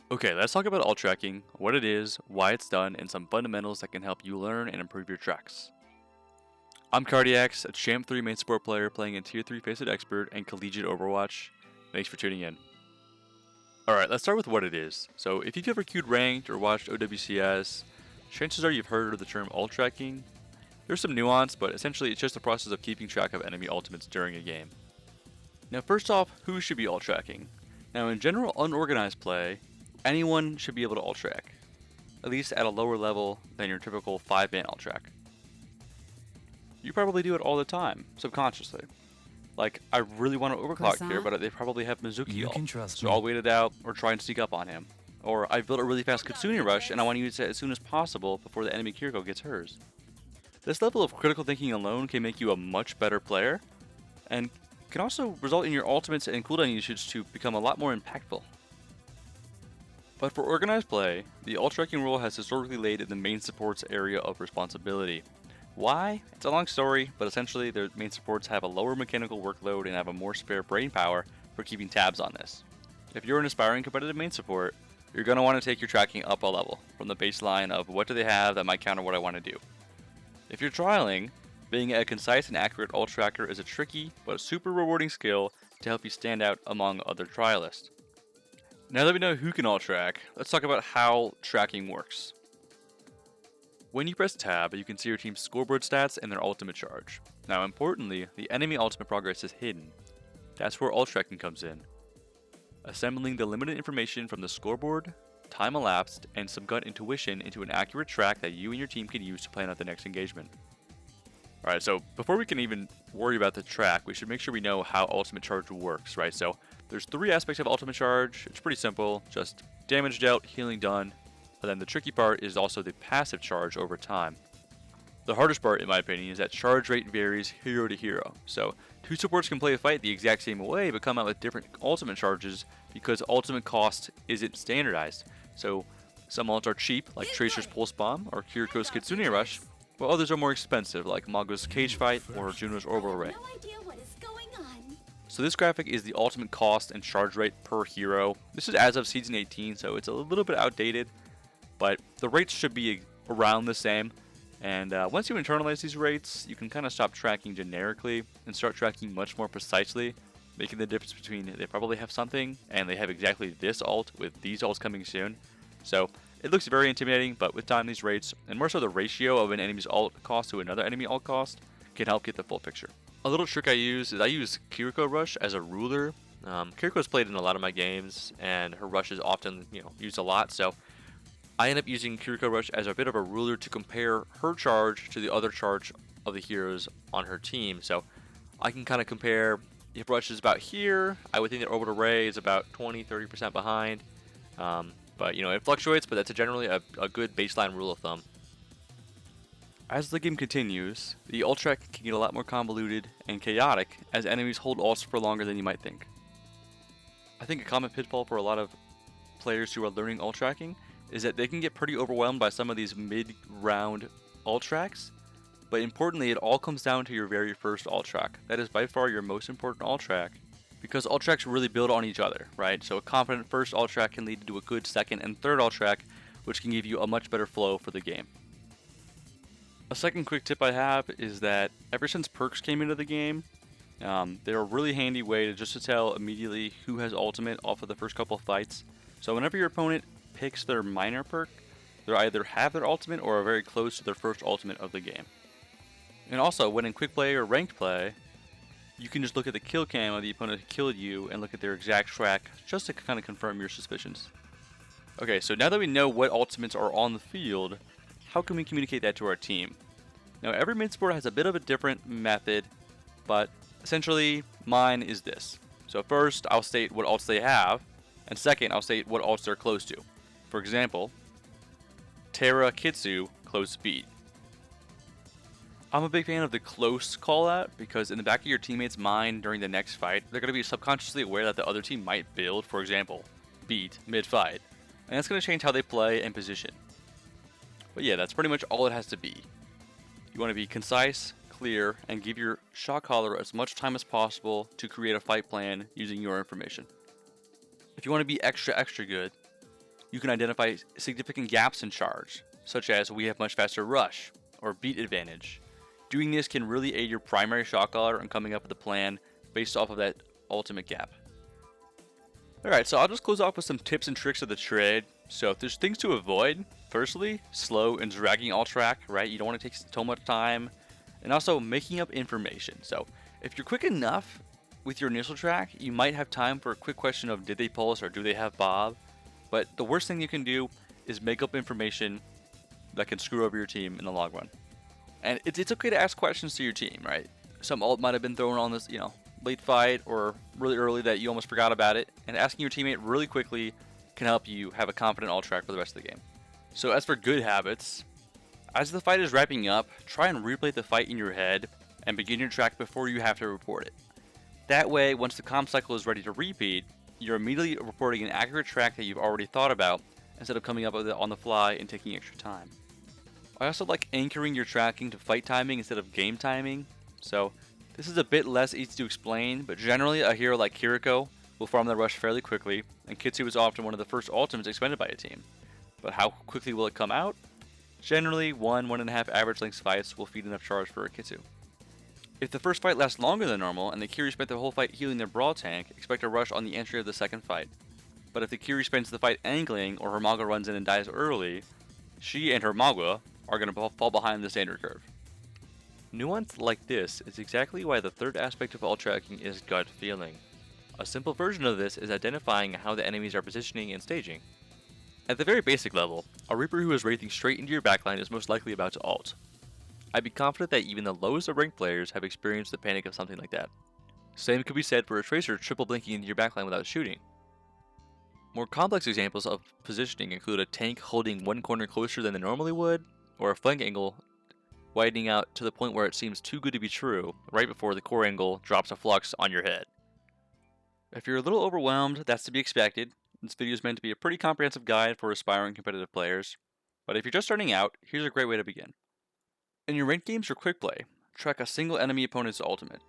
Okay, let's talk about alt tracking, what it is, why it's done, and some fundamentals that can help you learn and improve your tracks. I'm Cardiax, a Champ 3 main support player playing in Tier 3 Faceit Expert and Collegiate Overwatch. Thanks for tuning in. Alright, let's start with what it is. So, if you've ever queued ranked or watched OWCS, chances are you've heard of the term alt tracking. There's some nuance, but essentially it's just the process of keeping track of enemy ultimates during a game. Now, first off, who should be alt tracking? Now, in general unorganized play, anyone should be able to alt track, at least at a lower level than your typical 5-man alt track. You probably do it all the time, subconsciously. Like, I really want to overclock here, but they probably have Mizuki ult, so I'll wait it out or try and sneak up on him. Or I've built a really fast Kitsune rush and I want to use it as soon as possible before the enemy Kiriko gets hers. This level of critical thinking alone can make you a much better player, and can also result in your ultimates and cooldown usage to become a lot more impactful. But for organized play, the alt tracking role has historically laid in the main support's area of responsibility. Why? It's a long story, but essentially their main supports have a lower mechanical workload and have a more spare brain power for keeping tabs on this. If you're an aspiring competitive main support, you're going to want to take your tracking up a level, from the baseline of what do they have that might counter what I want to do. If you're trialing, being a concise and accurate alt tracker is a tricky but super rewarding skill to help you stand out among other trialists. Now that we know who can alt track, let's talk about how tracking works. When you press tab, you can see your team's scoreboard stats and their ultimate charge. Now importantly, the enemy ultimate progress is hidden. That's where alt tracking comes in. Assembling the limited information from the scoreboard, time elapsed, and some gut intuition into an accurate track that you and your team can use to plan out the next engagement. Alright, so before we can even worry about the track, we should make sure we know how ultimate charge works, right? So there's 3 aspects of ultimate charge. It's pretty simple, just damage dealt, healing done. And then the tricky part is also the passive charge over time. The hardest part, in my opinion, is that charge rate varies hero to hero. So 2 supports can play a fight the exact same way, but come out with different ultimate charges because ultimate cost isn't standardized. So some ults are cheap, like Tracer's Pulse Bomb or Kiriko's Kitsune Rush, while others are more expensive, like Mago's Cage Fight or Juno's Orbital Ray. So this graphic is the ultimate cost and charge rate per hero. This is as of Season 18, so it's a little bit outdated, but the rates should be around the same. And once you internalize these rates, you can kind of stop tracking generically and start tracking much more precisely, making the difference between they probably have something and they have exactly this ult with these ults coming soon. So it looks very intimidating, but with time these rates, and more so the ratio of an enemy's ult cost to another enemy ult cost, can help get the full picture. A little trick I use is I use Kiriko Rush as a ruler. Kiriko's played in a lot of my games, and her rush is often used a lot, so I end up using Kiriko Rush as a bit of a ruler to compare her charge to the other charge of the heroes on her team. So I can kind of compare, if Rush is about here, I would think that Orbital Ray is about 20-30% behind. But it fluctuates, but that's generally a good baseline rule of thumb. As the game continues, the ult track can get a lot more convoluted and chaotic as enemies hold ults for longer than you might think. I think a common pitfall for a lot of players who are learning ult tracking is that they can get pretty overwhelmed by some of these mid-round ult tracks, but importantly it all comes down to your very first ult track. That is by far your most important ult track, because ult tracks really build on each other, right? So a confident first ult track can lead to a good second and third ult track, which can give you a much better flow for the game. A second quick tip I have is that ever since perks came into the game, they're a really handy way to tell immediately who has ultimate off of the first couple of fights. So whenever your opponent picks their minor perk, they either have their ultimate or are very close to their first ultimate of the game. And also, when in quick play or ranked play, you can just look at the kill cam of the opponent who killed you and look at their exact track just to kind of confirm your suspicions. Okay, so now that we know what ultimates are on the field, how can we communicate that to our team? Now every mid support has a bit of a different method, but essentially mine is this. So first I'll state what ults they have, and second I'll state what ults they're close to. For example, Terra Kitsu close speed. I'm a big fan of the close call out because in the back of your teammate's mind during the next fight, they're going to be subconsciously aware that the other team might build, for example, beat mid-fight, and that's going to change how they play and position. But yeah, that's pretty much all it has to be. You want to be concise, clear, and give your shot caller as much time as possible to create a fight plan using your information. If you want to be extra good, You can identify significant gaps in charge, such as we have much faster rush or beat advantage. Doing this can really aid your primary shot caller in coming up with a plan based off of that ultimate gap. Alright, so I'll just close off with some tips and tricks of the trade. So if there's things to avoid, firstly, slow and dragging alt track, right? You don't want to take so much time. And also making up information. So if you're quick enough with your initial track, you might have time for a quick question of did they pulse or do they have Bob? But the worst thing you can do is make up information that can screw over your team in the long run. And it's okay to ask questions to your team, right? Some ult might have been thrown on this, late fight or really early that you almost forgot about it. And asking your teammate really quickly can help you have a confident ult track for the rest of the game. So as for good habits, as the fight is wrapping up, try and replay the fight in your head and begin your track before you have to report it. That way, once the comm cycle is ready to repeat, you're immediately reporting an accurate track that you've already thought about instead of coming up with it on the fly and taking extra time. I also like anchoring your tracking to fight timing instead of game timing. So this is a bit less easy to explain, but generally a hero like Kiriko will farm the rush fairly quickly, and Kitsu is often one of the first ultimates expended by a team. But how quickly will it come out? Generally, 1.5 average length fights will feed enough charge for a Kitsu. If the first fight lasts longer than normal, and the Kiri spent the whole fight healing their brawl tank, expect a rush on the entry of the second fight. But if the Kiri spends the fight angling, or her Magua runs in and dies early, she and her Magua are going to fall behind the standard curve. Nuance like this is exactly why the third aspect of ult tracking is gut feeling. A simple version of this is identifying how the enemies are positioning and staging. At the very basic level, a Reaper who is wraithing straight into your backline is most likely about to ult. I'd be confident that even the lowest of ranked players have experienced the panic of something like that. Same could be said for a Tracer triple blinking into your backline without shooting. More complex examples of positioning include a tank holding one corner closer than they normally would, or a flank angle widening out to the point where it seems too good to be true right before the core angle drops a flux on your head. If you're a little overwhelmed, that's to be expected. This video is meant to be a pretty comprehensive guide for aspiring competitive players, but if you're just starting out, here's a great way to begin. In your ranked games or quick play, track a single enemy opponent's ultimate.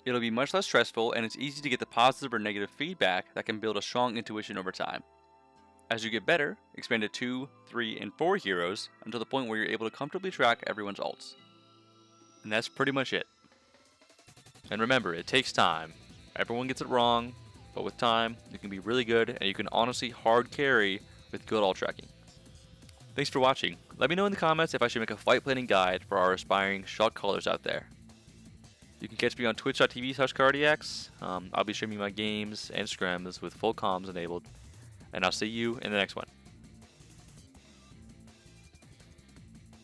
It'll be much less stressful, and it's easy to get the positive or negative feedback that can build a strong intuition over time. As you get better, expand to 2, 3, and 4 heroes until the point where you're able to comfortably track everyone's ults. And that's pretty much it. And remember, it takes time. Everyone gets it wrong, but with time, you can be really good, and you can honestly hard carry with good ult tracking. Thanks for watching. Let me know in the comments if I should make a fight planning guide for our aspiring shot callers out there. You can catch me on twitch.tv/cardiacs. I'll be streaming my games and scrims with full comms enabled. And I'll see you in the next one.